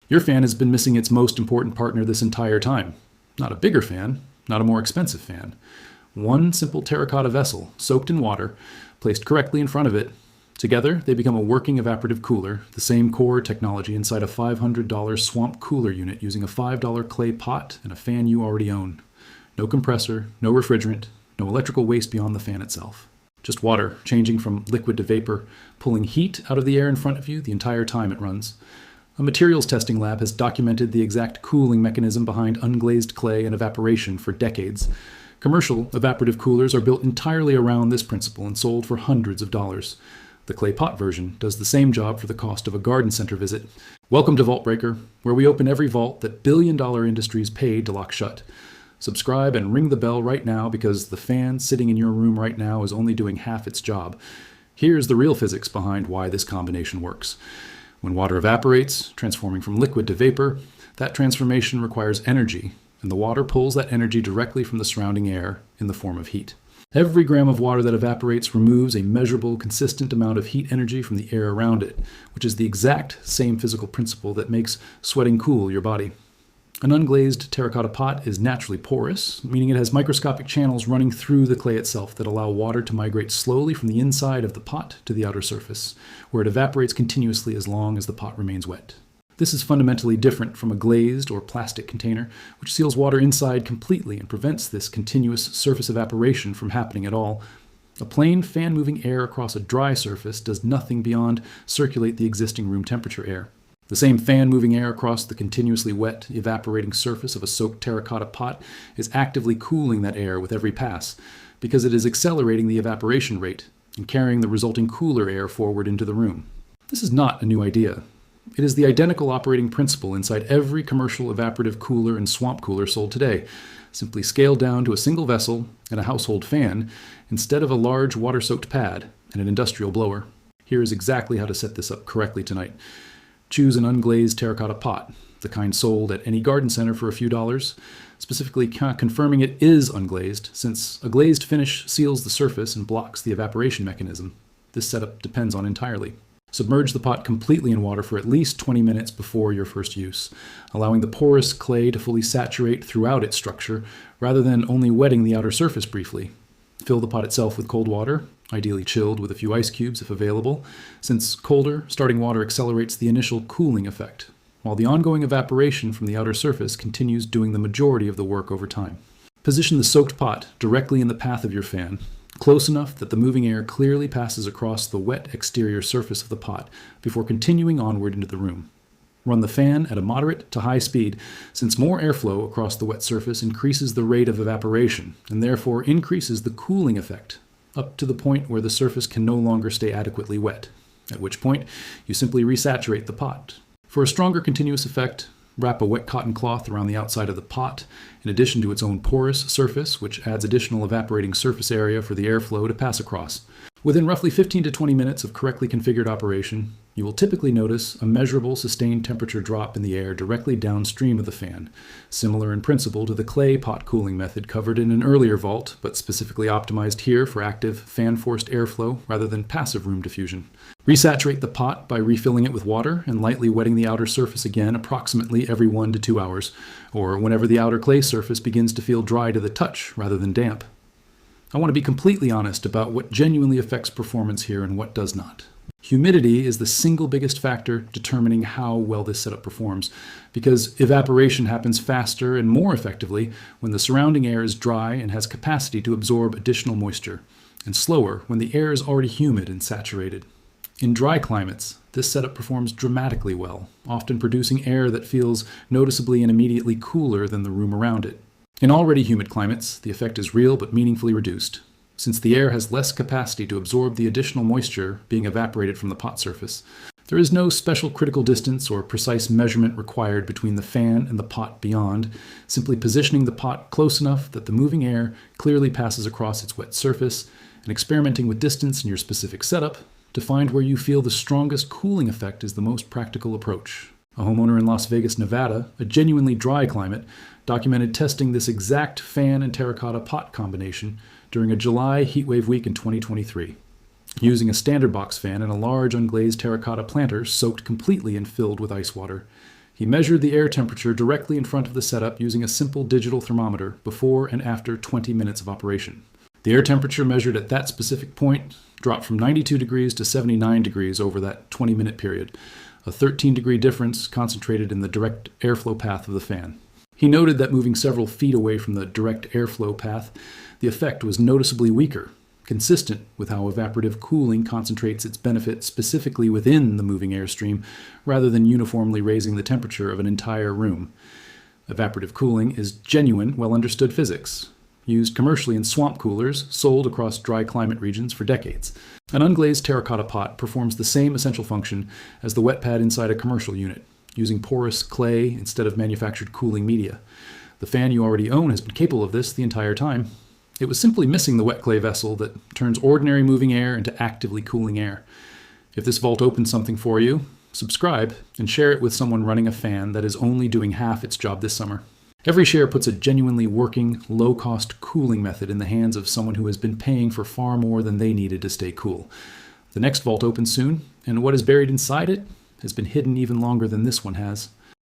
Your fan has been missing its most important partner this entire time. Not a bigger fan, not a more expensive fan. One simple terracotta vessel, soaked in water, placed correctly in front of it. Together, they become a working evaporative cooler, the same core technology inside a $500 swamp cooler unit using a $5 clay pot and a fan you already own. No compressor, no refrigerant, no electrical waste beyond the fan itself. Just water, changing from liquid to vapor, pulling heat out of the air in front of you the entire time it runs. A materials testing lab has documented the exact cooling mechanism behind unglazed clay and evaporation for decades. Commercial evaporative coolers are built entirely around this principle and sold for hundreds of dollars. The clay pot version does the same job for the cost of a garden center visit. Welcome to Vault Breaker, where we open every vault that billion-dollar industries paid to lock shut. Subscribe and ring the bell right now because the fan sitting in your room right now is only doing half its job. Here's the real physics behind why this combination works. When water evaporates, transforming from liquid to vapor, that transformation requires energy, and the water pulls that energy directly from the surrounding air in the form of heat. Every gram of water that evaporates removes a measurable, consistent amount of heat energy from the air around it, which is the exact same physical principle that makes sweating cool your body. An unglazed terracotta pot is naturally porous, meaning it has microscopic channels running through the clay itself that allow water to migrate slowly from the inside of the pot to the outer surface, where it evaporates continuously as long as the pot remains wet. This is fundamentally different from a glazed or plastic container, which seals water inside completely and prevents this continuous surface evaporation from happening at all. A plain fan moving air across a dry surface does nothing beyond circulate the existing room temperature air. The same fan moving air across the continuously wet, evaporating surface of a soaked terracotta pot is actively cooling that air with every pass, because it is accelerating the evaporation rate and carrying the resulting cooler air forward into the room. This is not a new idea. It is the identical operating principle inside every commercial evaporative cooler and swamp cooler sold today, simply scaled down to a single vessel and a household fan instead of a large water-soaked pad and an industrial blower. Here is exactly how to set this up correctly tonight. Choose an unglazed terracotta pot, the kind sold at any garden center for a few dollars, specifically confirming it is unglazed, since a glazed finish seals the surface and blocks the evaporation mechanism. This setup depends on entirely. Submerge the pot completely in water for at least 20 minutes before your first use, allowing the porous clay to fully saturate throughout its structure, rather than only wetting the outer surface briefly. Fill the pot itself with cold water, ideally chilled with a few ice cubes if available, since colder, starting water accelerates the initial cooling effect, while the ongoing evaporation from the outer surface continues doing the majority of the work over time. Position the soaked pot directly in the path of your fan, close enough that the moving air clearly passes across the wet exterior surface of the pot before continuing onward into the room. Run the fan at a moderate to high speed, since more airflow across the wet surface increases the rate of evaporation and therefore increases the cooling effect up to the point where the surface can no longer stay adequately wet, at which point you simply resaturate the pot. For a stronger continuous effect, wrap a wet cotton cloth around the outside of the pot, in addition to its own porous surface, which adds additional evaporating surface area for the airflow to pass across. Within roughly 15 to 20 minutes of correctly configured operation, you will typically notice a measurable sustained temperature drop in the air directly downstream of the fan, similar in principle to the clay pot cooling method covered in an earlier vault, but specifically optimized here for active fan-forced airflow rather than passive room diffusion. Resaturate the pot by refilling it with water and lightly wetting the outer surface again approximately every 1 to 2 hours, or whenever the outer clay surface begins to feel dry to the touch rather than damp. I want to be completely honest about what genuinely affects performance here and what does not. Humidity is the single biggest factor determining how well this setup performs, because evaporation happens faster and more effectively when the surrounding air is dry and has capacity to absorb additional moisture, and slower when the air is already humid and saturated. In dry climates, this setup performs dramatically well, often producing air that feels noticeably and immediately cooler than the room around it. In already humid climates, the effect is real but meaningfully reduced, since the air has less capacity to absorb the additional moisture being evaporated from the pot surface. There is no special critical distance or precise measurement required between the fan and the pot beyond, simply positioning the pot close enough that the moving air clearly passes across its wet surface, and experimenting with distance in your specific setup to find where you feel the strongest cooling effect is the most practical approach. A homeowner in Las Vegas, Nevada, a genuinely dry climate, documented testing this exact fan and terracotta pot combination during a July heatwave week in 2023. Using a standard box fan and a large unglazed terracotta planter soaked completely and filled with ice water. He measured the air temperature directly in front of the setup using a simple digital thermometer before and after 20 minutes of operation. The air temperature measured at that specific point dropped from 92 degrees to 79 degrees over that 20-minute period, a 13-degree difference concentrated in the direct airflow path of the fan. He noted that moving several feet away from the direct airflow path, the effect was noticeably weaker, consistent with how evaporative cooling concentrates its benefit specifically within the moving airstream rather than uniformly raising the temperature of an entire room. Evaporative cooling is genuine, well-understood physics, used commercially in swamp coolers, sold across dry climate regions for decades. An unglazed terracotta pot performs the same essential function as the wet pad inside a commercial unit, using porous clay instead of manufactured cooling media. The fan you already own has been capable of this the entire time. It was simply missing the wet clay vessel that turns ordinary moving air into actively cooling air. If this vault opened something for you, subscribe and share it with someone running a fan that is only doing half its job this summer. Every share puts a genuinely working, low-cost cooling method in the hands of someone who has been paying for far more than they needed to stay cool. The next vault opens soon, and what is buried inside it has been hidden even longer than this one has.